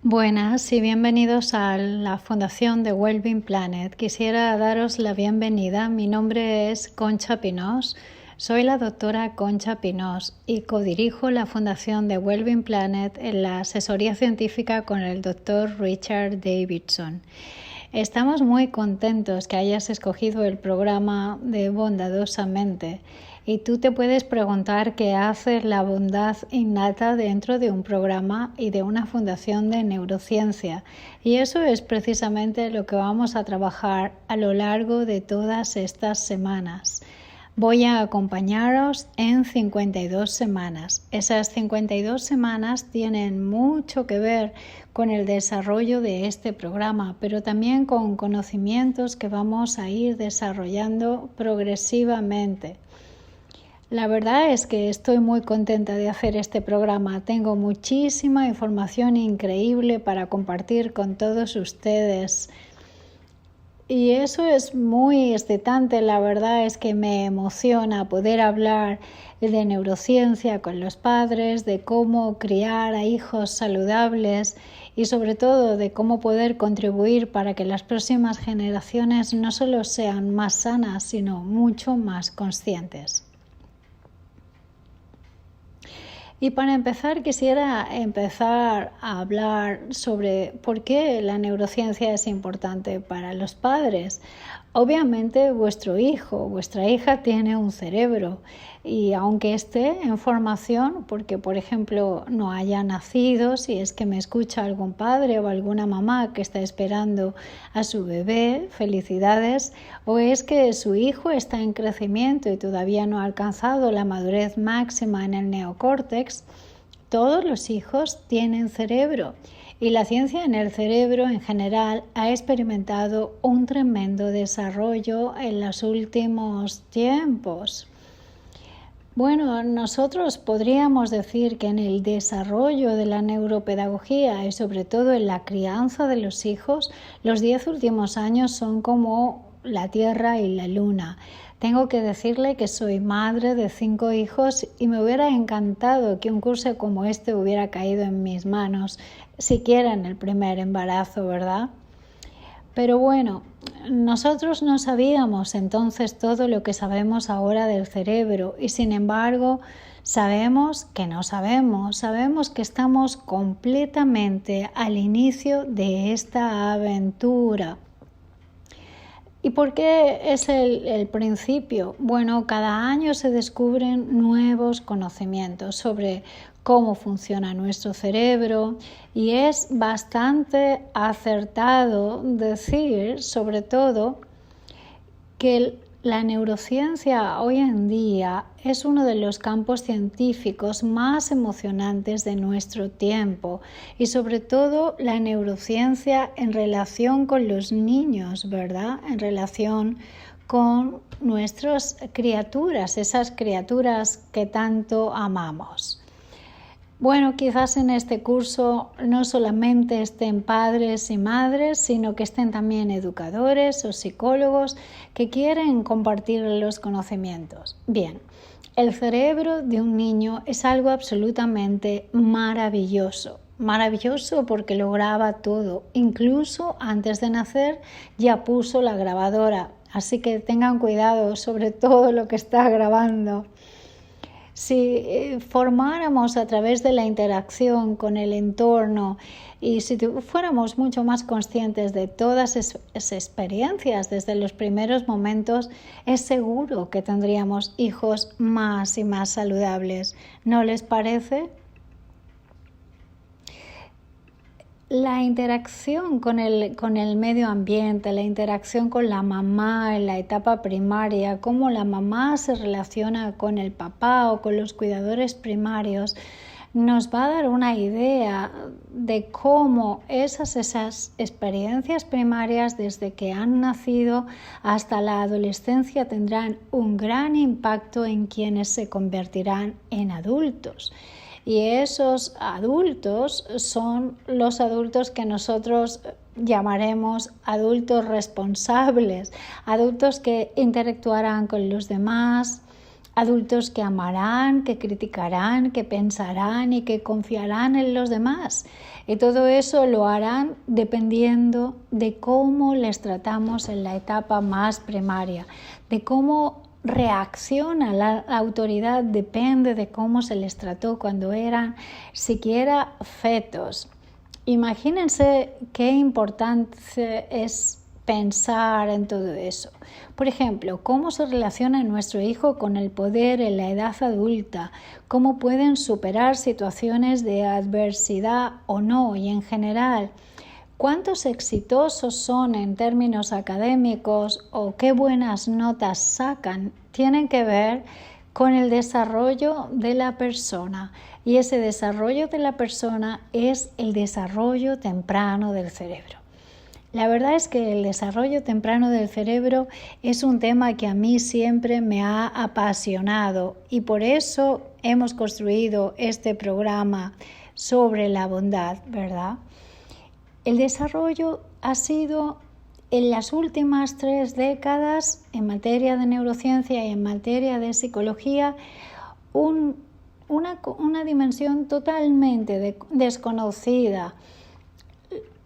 Buenas y bienvenidos a la Fundación de Wellbeing Planet. Quisiera daros la bienvenida. Mi nombre es Concha Pinós. Soy la doctora Concha Pinós y codirijo la Fundación de Wellbeing Planet en la asesoría científica con el doctor Richard Davidson. Estamos muy contentos que hayas escogido el programa de Bondadosamente. Y tú te puedes preguntar qué hace la bondad innata dentro de un programa y de una fundación de neurociencia. Y eso es precisamente lo que vamos a trabajar a lo largo de todas estas semanas. Voy a acompañaros en 52 semanas. Esas 52 semanas tienen mucho que ver con el desarrollo de este programa, pero también con conocimientos que vamos a ir desarrollando progresivamente. La verdad es que estoy muy contenta de hacer este programa. Tengo muchísima información increíble para compartir con todos ustedes. Y eso es muy excitante. La verdad es que me emociona poder hablar de neurociencia con los padres, de cómo criar a hijos saludables y sobre todo de cómo poder contribuir para que las próximas generaciones no solo sean más sanas, sino mucho más conscientes. Y para empezar, quisiera empezar a hablar sobre por qué la neurociencia es importante para los padres. Obviamente vuestro hijo, vuestra hija tiene un cerebro y aunque esté en formación, porque por ejemplo no haya nacido, si es que me escucha algún padre o alguna mamá que está esperando a su bebé, felicidades, o es que su hijo está en crecimiento y todavía no ha alcanzado la madurez máxima en el neocórtex, todos los hijos tienen cerebro. Y la ciencia en el cerebro en general ha experimentado un tremendo desarrollo en los últimos tiempos. Bueno, nosotros podríamos decir que en el desarrollo de la neuropedagogía y sobre todo en la crianza de los hijos, los 10 últimos años son como la Tierra y la Luna. Tengo que decirle que soy madre de 5 hijos y me hubiera encantado que un curso como este hubiera caído en mis manos, siquiera en el primer embarazo, ¿verdad? Pero bueno, nosotros no sabíamos entonces todo lo que sabemos ahora del cerebro y sin embargo sabemos que no sabemos que estamos completamente al inicio de esta aventura. ¿Y por qué es el principio? Bueno, cada año se descubren nuevos conocimientos sobre cómo funciona nuestro cerebro y es bastante acertado decir, sobre todo, que la neurociencia hoy en día es uno de los campos científicos más emocionantes de nuestro tiempo y sobre todo la neurociencia en relación con los niños, ¿verdad? En relación con nuestras criaturas, esas criaturas que tanto amamos. Bueno, quizás en este curso no solamente estén padres y madres, sino que estén también educadores o psicólogos que quieren compartir los conocimientos. Bien, el cerebro de un niño es algo absolutamente maravilloso. Maravilloso porque lo graba todo. Incluso antes de nacer ya puso la grabadora. Así que tengan cuidado sobre todo lo que está grabando. Si formáramos a través de la interacción con el entorno y si fuéramos mucho más conscientes de todas esas experiencias desde los primeros momentos, es seguro que tendríamos hijos más y más saludables. ¿No les parece? La interacción con el medio ambiente, la interacción con la mamá en la etapa primaria, cómo la mamá se relaciona con el papá o con los cuidadores primarios, nos va a dar una idea de cómo esas experiencias primarias desde que han nacido hasta la adolescencia tendrán un gran impacto en quienes se convertirán en adultos. Y esos adultos son los adultos que nosotros llamaremos adultos responsables, adultos que interactuarán con los demás, adultos que amarán, que criticarán, que pensarán y que confiarán en los demás. Y todo eso lo harán dependiendo de cómo les tratamos en la etapa más primaria, de cómo reacciona la autoridad, depende de cómo se les trató cuando eran siquiera fetos. Imagínense qué importante es pensar en todo eso. Por ejemplo, cómo se relaciona nuestro hijo con el poder en la edad adulta, cómo pueden superar situaciones de adversidad o no, y en general, cuántos exitosos son en términos académicos o qué buenas notas sacan, tienen que ver con el desarrollo de la persona. Y ese desarrollo de la persona es el desarrollo temprano del cerebro. La verdad es que el desarrollo temprano del cerebro es un tema que a mí siempre me ha apasionado y por eso hemos construido este programa sobre la bondad, ¿verdad? El desarrollo ha sido en las últimas 3 décadas en materia de neurociencia y en materia de psicología una dimensión totalmente desconocida.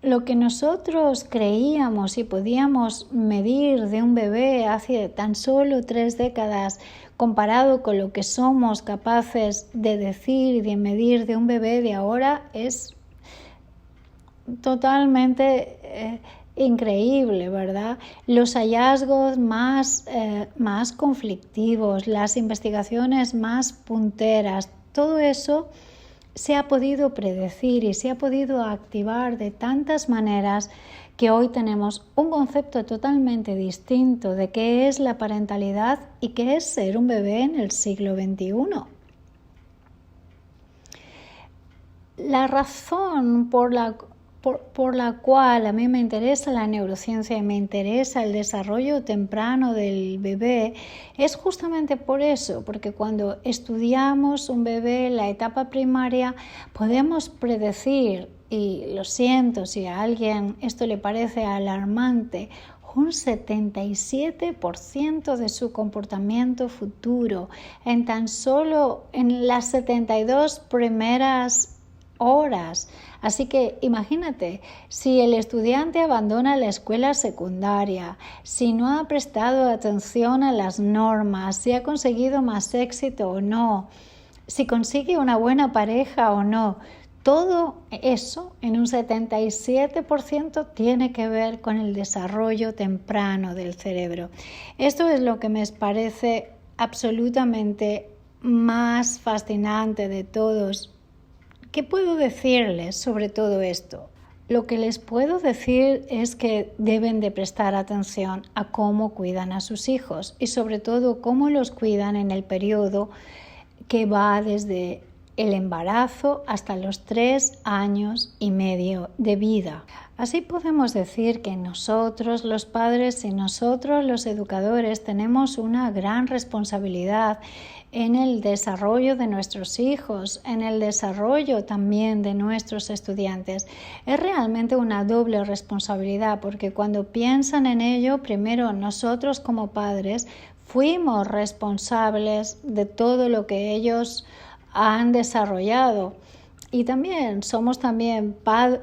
Lo que nosotros creíamos y podíamos medir de un bebé hace tan solo 3 décadas comparado con lo que somos capaces de decir y de medir de un bebé de ahora es totalmente increíble, ¿verdad? Los hallazgos más conflictivos, las investigaciones más punteras, todo eso se ha podido predecir y se ha podido activar de tantas maneras que hoy tenemos un concepto totalmente distinto de qué es la parentalidad y qué es ser un bebé en el siglo XXI. La razón por la cual a mí me interesa la neurociencia y me interesa el desarrollo temprano del bebé es justamente por eso, porque cuando estudiamos un bebé en la etapa primaria podemos predecir, y lo siento si a alguien esto le parece alarmante, un 77% de su comportamiento futuro en tan solo en las 72 primeras horas. Así que imagínate, si el estudiante abandona la escuela secundaria, si no ha prestado atención a las normas, si ha conseguido más éxito o no, si consigue una buena pareja o no, todo eso en un 77% tiene que ver con el desarrollo temprano del cerebro. Esto es lo que me parece absolutamente más fascinante de todos. ¿Qué puedo decirles sobre todo esto? Lo que les puedo decir es que deben de prestar atención a cómo cuidan a sus hijos y sobre todo cómo los cuidan en el periodo que va desde el embarazo hasta los 3 años y medio de vida. Así podemos decir que nosotros los padres y nosotros los educadores tenemos una gran responsabilidad en el desarrollo de nuestros hijos, en el desarrollo también de nuestros estudiantes. Es realmente una doble responsabilidad porque cuando piensan en ello, primero nosotros como padres fuimos responsables de todo lo que ellos han desarrollado. Y también somos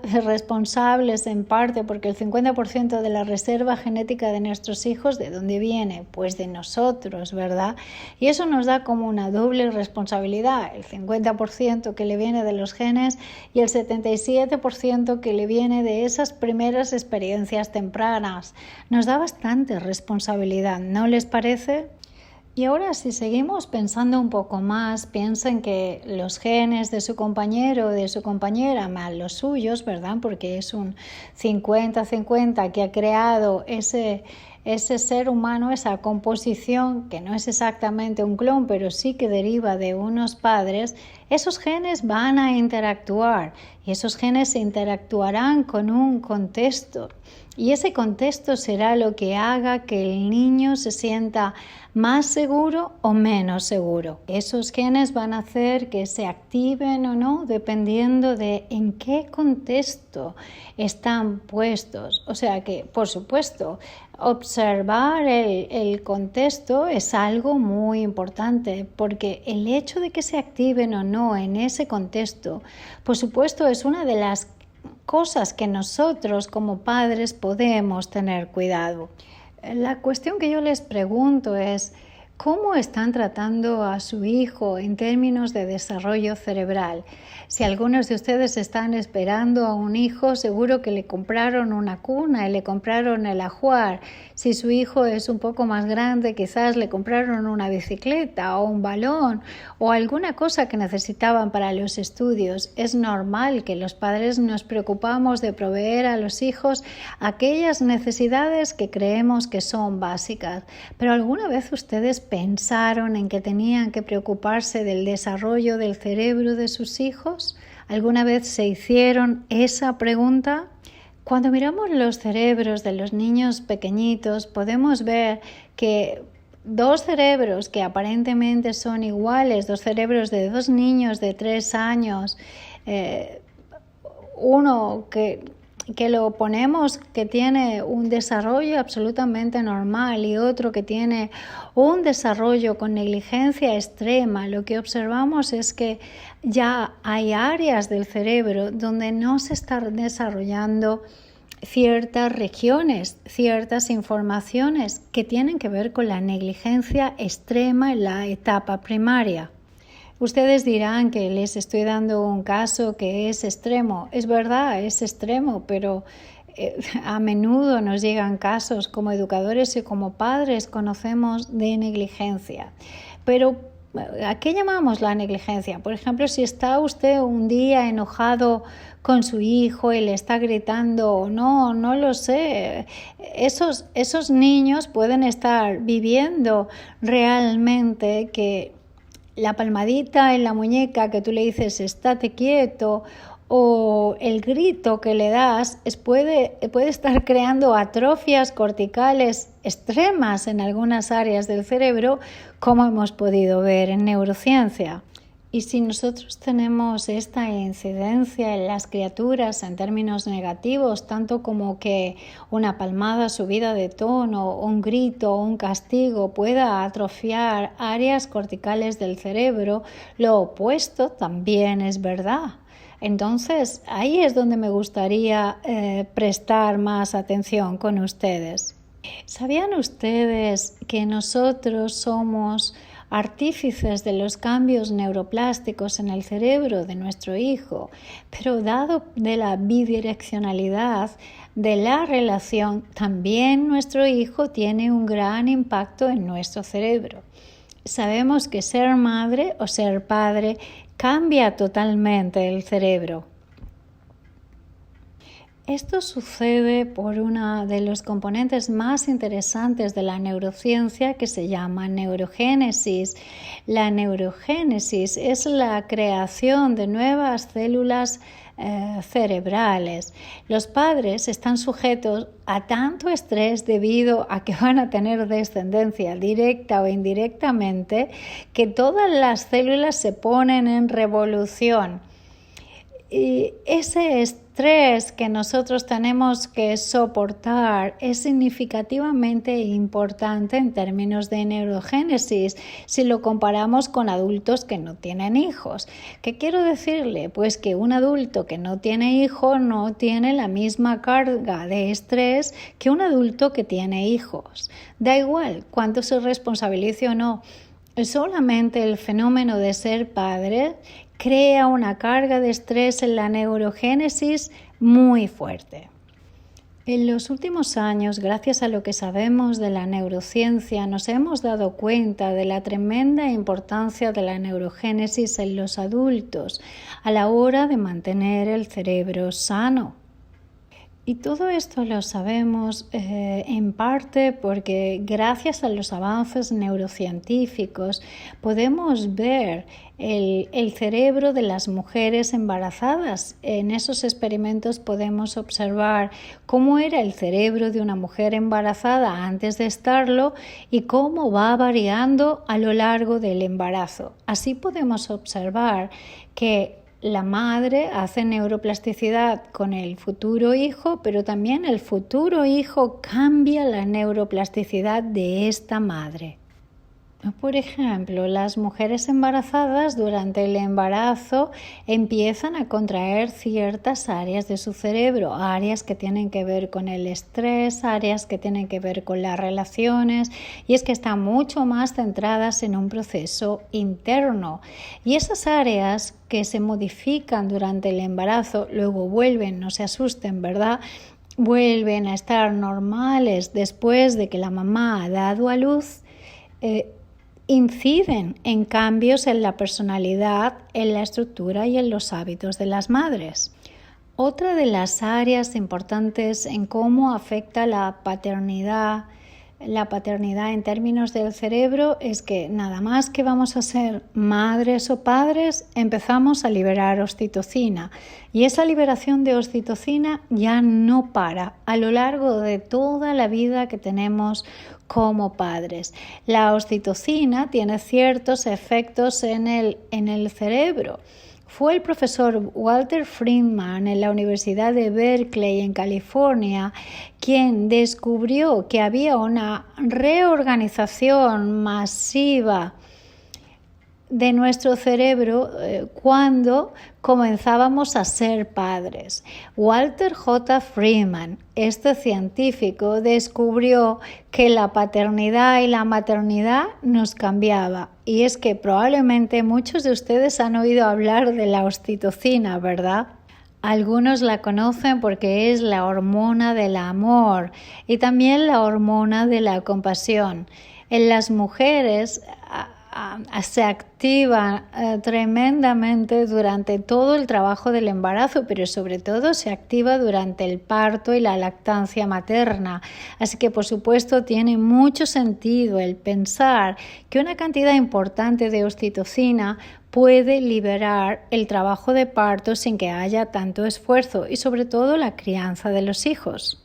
responsables en parte porque el 50% de la reserva genética de nuestros hijos, ¿de dónde viene? Pues de nosotros, ¿verdad? Y eso nos da como una doble responsabilidad, el 50% que le viene de los genes y el 77% que le viene de esas primeras experiencias tempranas. Nos da bastante responsabilidad, ¿no les parece? Y ahora si seguimos pensando un poco más, piensen que los genes de su compañero o de su compañera más los suyos, ¿verdad? Porque es un 50-50 que ha creado ese ser humano, esa composición que no es exactamente un clon, pero sí que deriva de unos padres, esos genes van a interactuar y esos genes interactuarán con un contexto. Y ese contexto será lo que haga que el niño se sienta más seguro o menos seguro. Esos genes van a hacer que se activen o no dependiendo de en qué contexto están puestos. O sea que, por supuesto, Observar el contexto es algo muy importante, porque el hecho de que se activen o no en ese contexto, por supuesto, es una de las cosas que nosotros como padres podemos tener cuidado. La cuestión que yo les pregunto es: ¿cómo están tratando a su hijo en términos de desarrollo cerebral? Si algunos de ustedes están esperando a un hijo, seguro que le compraron una cuna y le compraron el ajuar. Si su hijo es un poco más grande, quizás le compraron una bicicleta o un balón o alguna cosa que necesitaban para los estudios. Es normal que los padres nos preocupamos de proveer a los hijos aquellas necesidades que creemos que son básicas. Pero ¿alguna vez ustedes pensaron en que tenían que preocuparse del desarrollo del cerebro de sus hijos? ¿Alguna vez se hicieron esa pregunta? Cuando miramos los cerebros de los niños pequeñitos, podemos ver que dos cerebros que aparentemente son iguales, dos cerebros de dos niños de 3 años, uno que lo ponemos que tiene un desarrollo absolutamente normal y otro que tiene un desarrollo con negligencia extrema, lo que observamos es que ya hay áreas del cerebro donde no se están desarrollando ciertas regiones, ciertas informaciones que tienen que ver con la negligencia extrema en la etapa primaria. Ustedes dirán que les estoy dando un caso que es extremo. Es verdad, es extremo, pero a menudo nos llegan casos como educadores y como padres conocemos de negligencia. Pero ¿a qué llamamos la negligencia? Por ejemplo, si está usted un día enojado con su hijo y le está gritando, no lo sé. Esos niños pueden estar viviendo realmente que la palmadita en la muñeca que tú le dices estate quieto o el grito que le das puede estar creando atrofias corticales extremas en algunas áreas del cerebro, como hemos podido ver en neurociencia. Y si nosotros tenemos esta incidencia en las criaturas en términos negativos, tanto como que una palmada subida de tono, un grito o un castigo pueda atrofiar áreas corticales del cerebro, lo opuesto también es verdad. Entonces, ahí es donde me gustaría prestar más atención con ustedes. ¿Sabían ustedes que nosotros somos artífices de los cambios neuroplásticos en el cerebro de nuestro hijo? Pero dado de la bidireccionalidad de la relación, también nuestro hijo tiene un gran impacto en nuestro cerebro. Sabemos que ser madre o ser padre cambia totalmente el cerebro. Esto sucede por uno de los componentes más interesantes de la neurociencia que se llama neurogénesis. La neurogénesis es la creación de nuevas células cerebrales. Los padres están sujetos a tanto estrés debido a que van a tener descendencia directa o indirectamente que todas las células se ponen en revolución. Y ese estrés que nosotros tenemos que soportar es significativamente importante en términos de neurogénesis si lo comparamos con adultos que no tienen hijos. ¿Qué quiero decirle? Pues que un adulto que no tiene hijos no tiene la misma carga de estrés que un adulto que tiene hijos. Da igual cuánto se responsabilice o no. Solamente el fenómeno de ser padre crea una carga de estrés en la neurogénesis muy fuerte. En los últimos años, gracias a lo que sabemos de la neurociencia, nos hemos dado cuenta de la tremenda importancia de la neurogénesis en los adultos a la hora de mantener el cerebro sano. Y todo esto lo sabemos en parte porque gracias a los avances neurocientíficos podemos ver el cerebro de las mujeres embarazadas. En esos experimentos podemos observar cómo era el cerebro de una mujer embarazada antes de estarlo y cómo va variando a lo largo del embarazo. Así podemos observar que La madre hace neuroplasticidad con el futuro hijo, pero también el futuro hijo cambia la neuroplasticidad de esta madre. Por ejemplo, las mujeres embarazadas durante el embarazo empiezan a contraer ciertas áreas de su cerebro, áreas que tienen que ver con el estrés, áreas que tienen que ver con las relaciones, y es que están mucho más centradas en un proceso interno. Y esas áreas que se modifican durante el embarazo luego vuelven, no se asusten, ¿verdad?, vuelven a estar normales después de que la mamá ha dado a luz. Inciden en cambios en la personalidad, en la estructura y en los hábitos de las madres. Otra de las áreas importantes en cómo afecta la paternidad en términos del cerebro es que nada más que vamos a ser madres o padres, empezamos a liberar oxitocina, y esa liberación de oxitocina ya no para a lo largo de toda la vida que tenemos como padres. La oxitocina tiene ciertos efectos en el cerebro. Fue el profesor Walter Friedman en la Universidad de Berkeley, en California, quien descubrió que había una reorganización masiva de nuestro cerebro cuando comenzábamos a ser padres. Walter J. Friedman, este científico, descubrió que la paternidad y la maternidad nos cambiaba. Y es que probablemente muchos de ustedes han oído hablar de la oxitocina, ¿verdad? Algunos la conocen porque es la hormona del amor y también la hormona de la compasión. En las mujeres se activa tremendamente durante todo el trabajo del embarazo, pero sobre todo se activa durante el parto y la lactancia materna. Así que, por supuesto, tiene mucho sentido el pensar que una cantidad importante de oxitocina puede liberar el trabajo de parto sin que haya tanto esfuerzo y sobre todo la crianza de los hijos.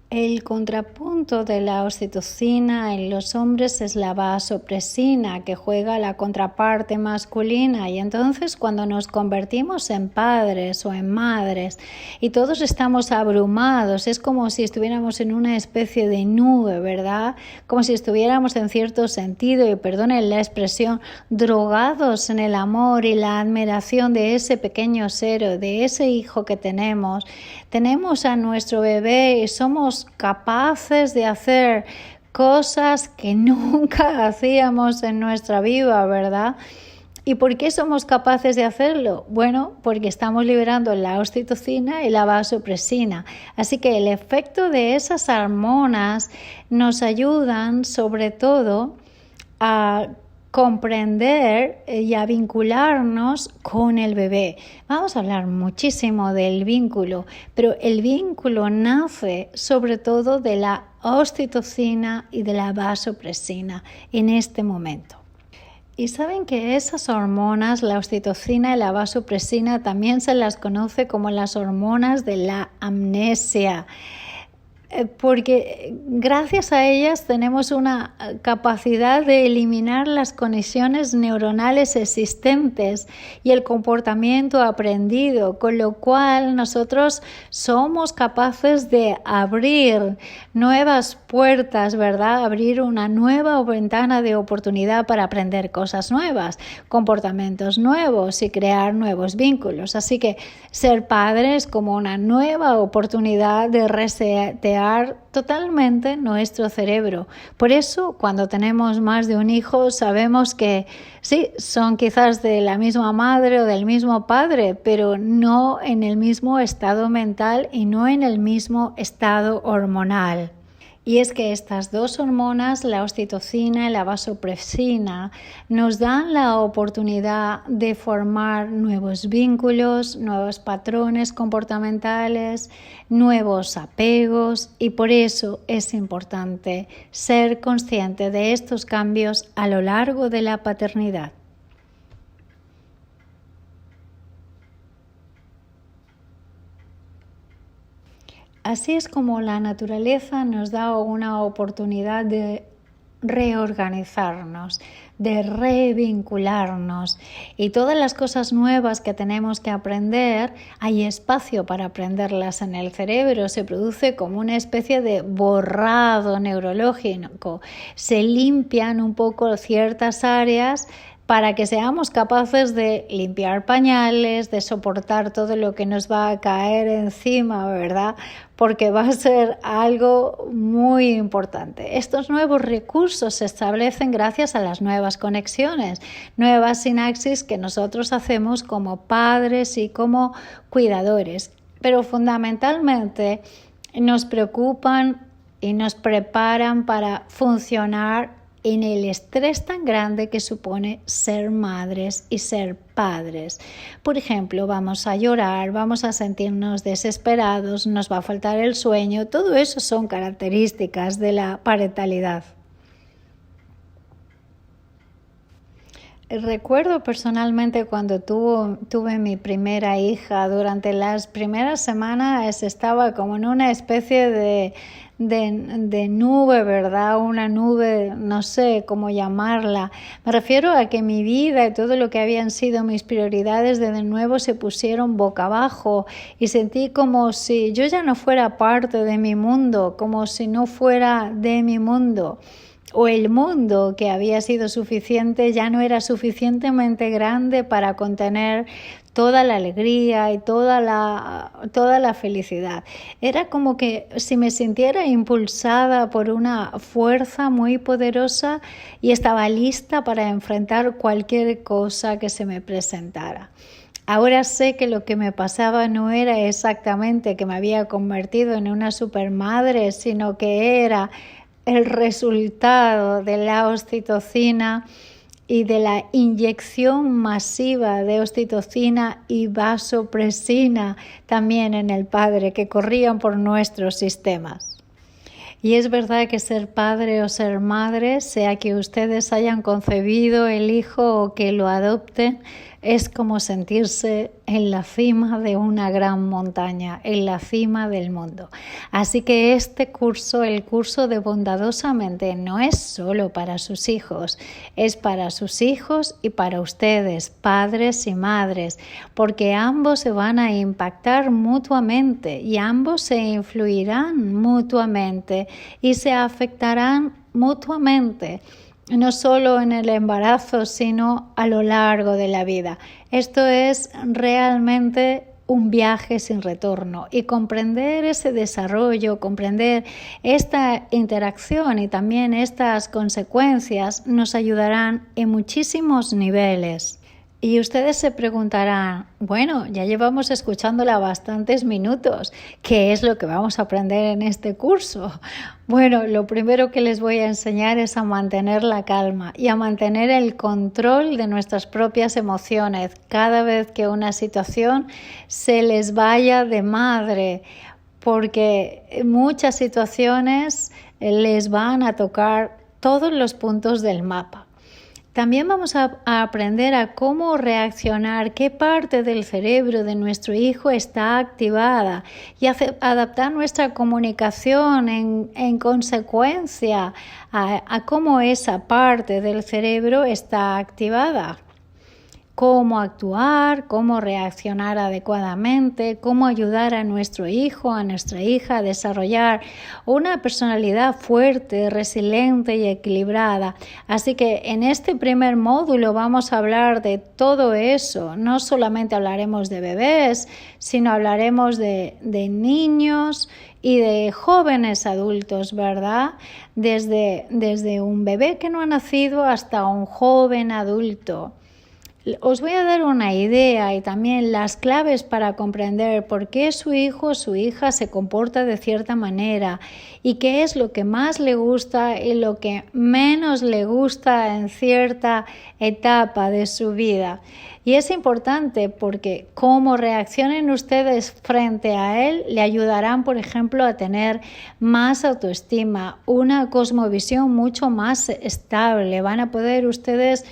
El contrapunto de la oxitocina en los hombres es la vasopresina, que juega la contraparte masculina, y entonces cuando nos convertimos en padres o en madres y todos estamos abrumados, es como si estuviéramos en una especie de nube, ¿verdad? Como si estuviéramos en cierto sentido, y perdonen la expresión, drogados en el amor y la admiración de ese pequeño ser, de ese hijo que tenemos. Tenemos a nuestro bebé y somos capaces de hacer cosas que nunca hacíamos en nuestra vida, ¿verdad? ¿Y por qué somos capaces de hacerlo? Bueno, porque estamos liberando la oxitocina y la vasopresina. Así que el efecto de esas hormonas nos ayudan sobre todo a comprender y a vincularnos con el bebé. Vamos a hablar muchísimo del vínculo, pero el vínculo nace sobre todo de la oxitocina y de la vasopresina en este momento. Y saben que esas hormonas, la oxitocina y la vasopresina, también se las conoce como las hormonas de la amnesia, porque gracias a ellas tenemos una capacidad de eliminar las conexiones neuronales existentes y el comportamiento aprendido, con lo cual nosotros somos capaces de abrir nuevas puertas, ¿verdad? Abrir una nueva ventana de oportunidad para aprender cosas nuevas, comportamientos nuevos y crear nuevos vínculos. Así que ser padre es como una nueva oportunidad de resetear totalmente nuestro cerebro. Por eso, cuando tenemos más de un hijo, sabemos que sí, son quizás de la misma madre o del mismo padre, pero no en el mismo estado mental y no en el mismo estado hormonal. Y es que estas dos hormonas, la oxitocina y la vasopresina, nos dan la oportunidad de formar nuevos vínculos, nuevos patrones comportamentales, nuevos apegos, y por eso es importante ser consciente de estos cambios a lo largo de la paternidad. Así es como la naturaleza nos da una oportunidad de reorganizarnos, de revincularnos. Y todas las cosas nuevas que tenemos que aprender, hay espacio para aprenderlas en el cerebro. Se produce como una especie de borrado neurológico. Se limpian un poco ciertas áreas para que seamos capaces de limpiar pañales, de soportar todo lo que nos va a caer encima, ¿verdad? Porque va a ser algo muy importante. Estos nuevos recursos se establecen gracias a las nuevas conexiones, nuevas sinapsis que nosotros hacemos como padres y como cuidadores. Pero fundamentalmente nos preocupan y nos preparan para funcionar en el estrés tan grande que supone ser madres y ser padres. Por ejemplo, vamos a llorar, vamos a sentirnos desesperados, nos va a faltar el sueño. Todo eso son características de la parentalidad. Recuerdo personalmente cuando tuve mi primera hija, durante las primeras semanas estaba como en una especie de nube, ¿verdad? Una nube, no sé cómo llamarla. Me refiero a que mi vida y todo lo que habían sido mis prioridades de nuevo se pusieron boca abajo y sentí como si yo ya no fuera parte de mi mundo, como si no fuera de mi mundo. O el mundo que había sido suficiente ya no era suficientemente grande para contener toda la alegría y toda la felicidad. Era como que si me sintiera impulsada por una fuerza muy poderosa y estaba lista para enfrentar cualquier cosa que se me presentara. Ahora sé que lo que me pasaba no era exactamente que me había convertido en una supermadre, sino que era el resultado de la oxitocina y de la inyección masiva de oxitocina y vasopresina también en el padre que corrían por nuestros sistemas. Y es verdad que ser padre o ser madre, sea que ustedes hayan concebido el hijo o que lo adopten, es como sentirse en la cima de una gran montaña, en la cima del mundo. Así que este curso, el curso de Bondadosamente, no es solo para sus hijos, es para sus hijos y para ustedes, padres y madres, porque ambos se van a impactar mutuamente y ambos se influirán mutuamente y se afectarán mutuamente. No solo en el embarazo, sino a lo largo de la vida. Esto es realmente un viaje sin retorno y comprender ese desarrollo, comprender esta interacción y también estas consecuencias nos ayudarán en muchísimos niveles. Y ustedes se preguntarán, bueno, ya llevamos escuchándola bastantes minutos, ¿qué es lo que vamos a aprender en este curso? Bueno, lo primero que les voy a enseñar es a mantener la calma y a mantener el control de nuestras propias emociones cada vez que una situación se les vaya de madre, porque muchas situaciones les van a tocar todos los puntos del mapa. También vamos a aprender a cómo reaccionar, qué parte del cerebro de nuestro hijo está activada y adaptar nuestra comunicación en consecuencia a cómo esa parte del cerebro está activada. Cómo actuar, cómo reaccionar adecuadamente, cómo ayudar a nuestro hijo, a nuestra hija a desarrollar una personalidad fuerte, resiliente y equilibrada. Así que en este primer módulo vamos a hablar de todo eso. No solamente hablaremos de bebés, sino hablaremos de niños y de jóvenes adultos, ¿verdad? Desde un bebé que no ha nacido hasta un joven adulto. Os voy a dar una idea y también las claves para comprender por qué su hijo o su hija se comporta de cierta manera y qué es lo que más le gusta y lo que menos le gusta en cierta etapa de su vida. Y es importante porque cómo reaccionen ustedes frente a él le ayudarán, por ejemplo, a tener más autoestima, una cosmovisión mucho más estable. Van a poder ustedes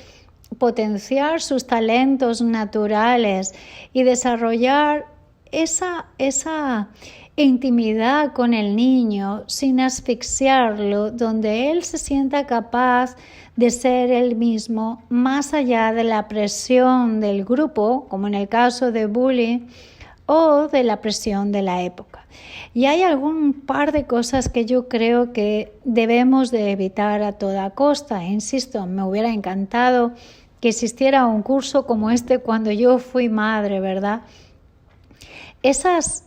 potenciar sus talentos naturales y desarrollar esa intimidad con el niño sin asfixiarlo, donde él se sienta capaz de ser él mismo más allá de la presión del grupo, como en el caso de bullying, o de la presión de la época. Y hay algún par de cosas que yo creo que debemos de evitar a toda costa. Insisto, me hubiera encantado que existiera un curso como este cuando yo fui madre, ¿verdad? Esas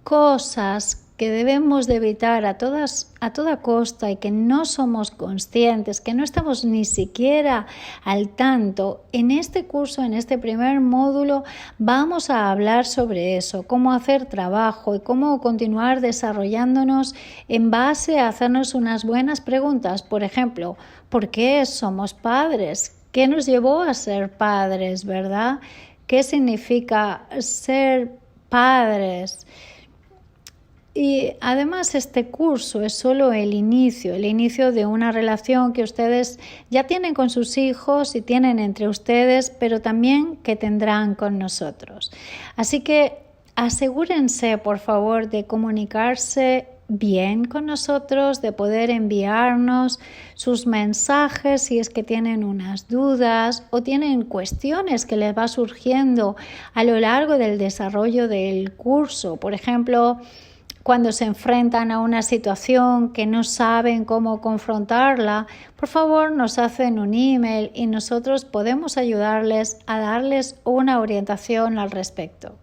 cosas que debemos de evitar a toda costa y que no somos conscientes, que no estamos ni siquiera al tanto. En este curso, en este primer módulo, vamos a hablar sobre eso, cómo hacer trabajo y cómo continuar desarrollándonos en base a hacernos unas buenas preguntas. Por ejemplo, ¿por qué somos padres? ¿Qué nos llevó a ser padres, verdad? ¿Qué significa ser padres? Y además este curso es solo el inicio de una relación que ustedes ya tienen con sus hijos y tienen entre ustedes, pero también que tendrán con nosotros. Así que asegúrense, por favor, de comunicarse bien con nosotros, de poder enviarnos sus mensajes si es que tienen unas dudas o tienen cuestiones que les va surgiendo a lo largo del desarrollo del curso. Por ejemplo, cuando se enfrentan a una situación que no saben cómo confrontarla, por favor nos hacen un email y nosotros podemos ayudarles a darles una orientación al respecto.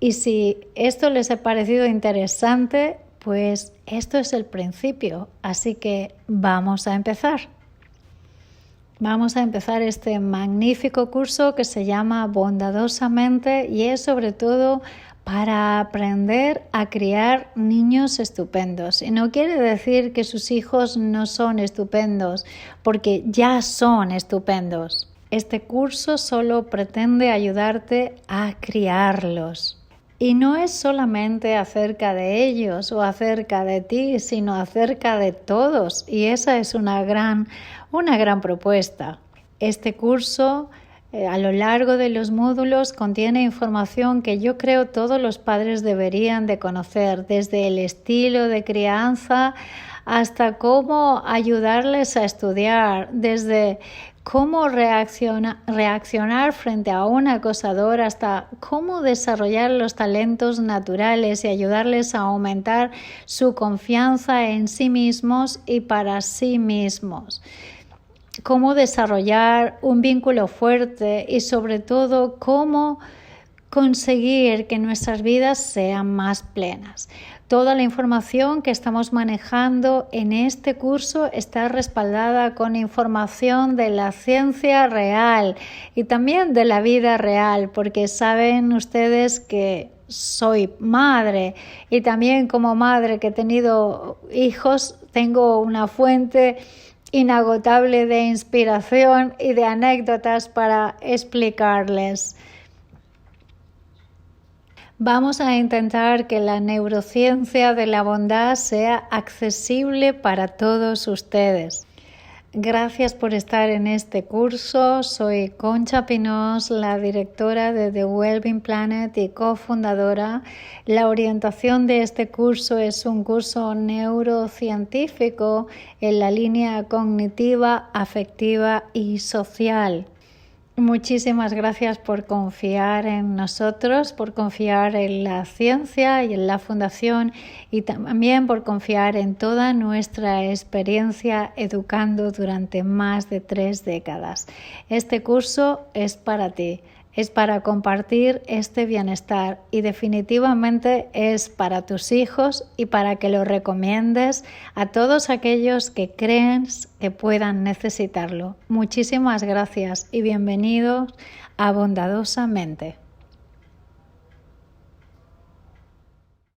Y si esto les ha parecido interesante, pues esto es el principio, así que vamos a empezar. Vamos a empezar este magnífico curso que se llama Bondadosamente y es sobre todo para aprender a criar niños estupendos. Y no quiere decir que sus hijos no son estupendos, porque ya son estupendos. Este curso solo pretende ayudarte a criarlos. Y no es solamente acerca de ellos o acerca de ti, sino acerca de todos. Y esa es una gran propuesta. Este curso a lo largo de los módulos contiene información que yo creo todos los padres deberían de conocer, desde el estilo de crianza hasta cómo ayudarles a estudiar, desde cómo reaccionar frente a un acosador hasta cómo desarrollar los talentos naturales y ayudarles a aumentar su confianza en sí mismos y para sí mismos. Cómo desarrollar un vínculo fuerte y sobre todo cómo conseguir que nuestras vidas sean más plenas. Toda la información que estamos manejando en este curso está respaldada con información de la ciencia real y también de la vida real, porque saben ustedes que soy madre y también como madre que he tenido hijos tengo una fuente inagotable de inspiración y de anécdotas para explicarles. Vamos a intentar que la neurociencia de la bondad sea accesible para todos ustedes. Gracias por estar en este curso. Soy Concha Pinós, la directora de The Wellbeing Planet y cofundadora. La orientación de este curso es un curso neurocientífico en la línea cognitiva, afectiva y social. Muchísimas gracias por confiar en nosotros, por confiar en la ciencia y en la fundación y también por confiar en toda nuestra experiencia educando durante más de 3 décadas. Este curso es para ti, es para compartir este bienestar y definitivamente es para tus hijos y para que lo recomiendes a todos aquellos que crees que puedan necesitarlo. Muchísimas gracias y bienvenidos a Bondadosamente.